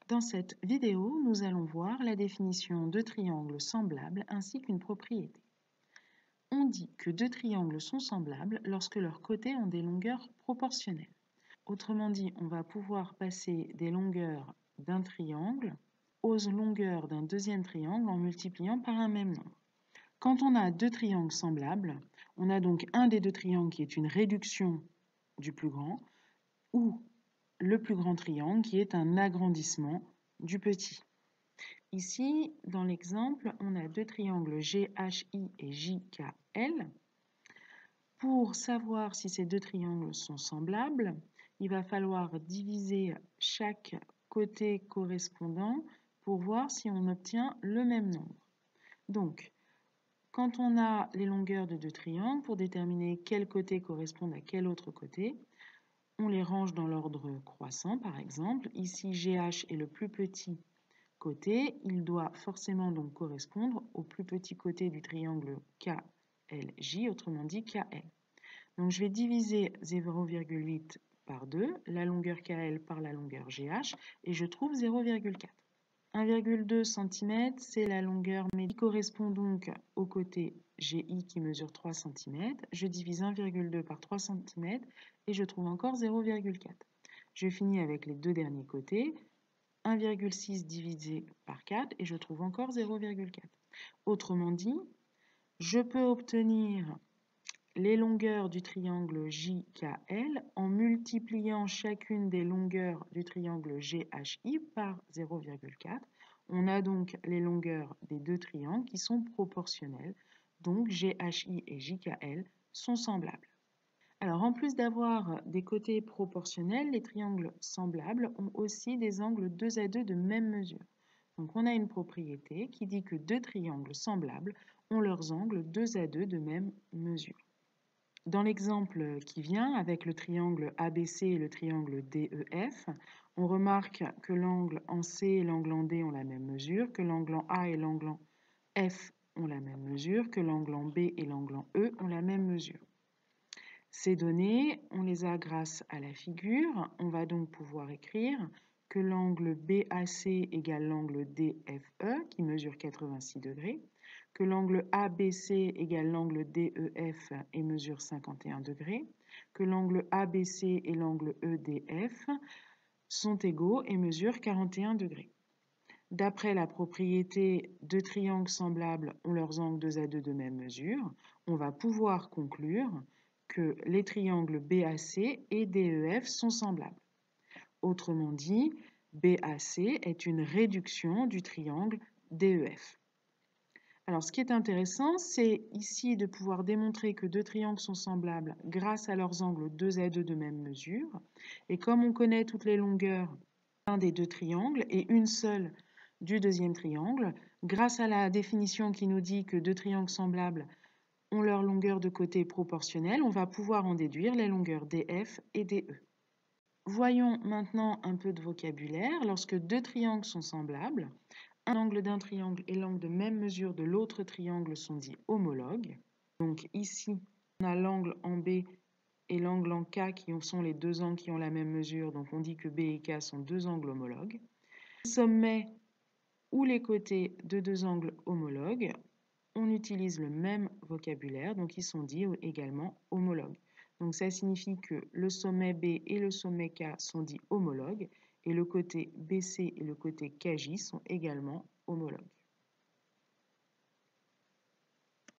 Dans cette vidéo, nous allons voir la définition de triangles semblables ainsi qu'une propriété. On dit que deux triangles sont semblables lorsque leurs côtés ont des longueurs proportionnelles. Autrement dit, on va pouvoir passer des longueurs d'un triangle aux longueurs d'un deuxième triangle en multipliant par un même nombre. Quand on a deux triangles semblables, on a donc un des deux triangles qui est une réduction du plus grand ou le plus grand triangle qui est un agrandissement du petit. Ici, dans l'exemple, on a deux triangles GHI et JKL. Pour savoir si ces deux triangles sont semblables, il va falloir diviser chaque côté correspondant pour voir si on obtient le même nombre. Donc, quand on a les longueurs de deux triangles, pour déterminer quel côté correspond à quel autre côté, on les range dans l'ordre croissant, par exemple. Ici, GH est le plus petit côté, il doit forcément donc correspondre au plus petit côté du triangle KLJ, autrement dit KL. Donc je vais diviser 0,8 par 2, la longueur KL par la longueur GH, et je trouve 0,4. 1,2 cm, c'est la longueur médiane qui correspond donc au côté GI qui mesure 3 cm. Je divise 1,2 par 3 cm et je trouve encore 0,4. Je finis avec les deux derniers côtés. 1,6 divisé par 4 et je trouve encore 0,4. Autrement dit, je peux obtenir les longueurs du triangle JKL en multipliant chacune des longueurs du triangle GHI par 0,4. On a donc les longueurs des deux triangles qui sont proportionnelles, donc GHI et JKL sont semblables. Alors, en plus d'avoir des côtés proportionnels, les triangles semblables ont aussi des angles 2 à 2 de même mesure. Donc, on a une propriété qui dit que deux triangles semblables ont leurs angles 2 à 2 de même mesure. Dans l'exemple qui vient, avec le triangle ABC et le triangle DEF, on remarque que l'angle en C et l'angle en D ont la même mesure, que l'angle en A et l'angle en F ont la même mesure, que l'angle en B et l'angle en E ont la même mesure. Ces données, on les a grâce à la figure. On va donc pouvoir écrire que l'angle BAC égale l'angle DFE qui mesure 86 degrés, que l'angle ABC égale l'angle DEF et mesure 51 degrés, que l'angle ABC et l'angle EDF sont égaux et mesurent 41 degrés. D'après la propriété deux triangles semblables ont leurs angles 2 à 2 de même mesure, on va pouvoir conclure que les triangles BAC et DEF sont semblables. Autrement dit, BAC est une réduction du triangle DEF. Alors, ce qui est intéressant, c'est ici de pouvoir démontrer que deux triangles sont semblables grâce à leurs angles 2 à 2 de même mesure. Et comme on connaît toutes les longueurs d'un des deux triangles et une seule du deuxième triangle, grâce à la définition qui nous dit que deux triangles semblables ont leur longueur de côté proportionnelle, on va pouvoir en déduire les longueurs DF et DE. Voyons maintenant un peu de vocabulaire. Lorsque deux triangles sont semblables, l'angle d'un triangle et l'angle de même mesure de l'autre triangle sont dits homologues. Donc ici, on a l'angle en B et l'angle en K qui sont les deux angles qui ont la même mesure. Donc on dit que B et K sont deux angles homologues. Les sommets ou les côtés de deux angles homologues, on utilise le même vocabulaire, donc ils sont dits également homologues. Donc ça signifie que le sommet B et le sommet K sont dits homologues et le côté BC et le côté KJ sont également homologues.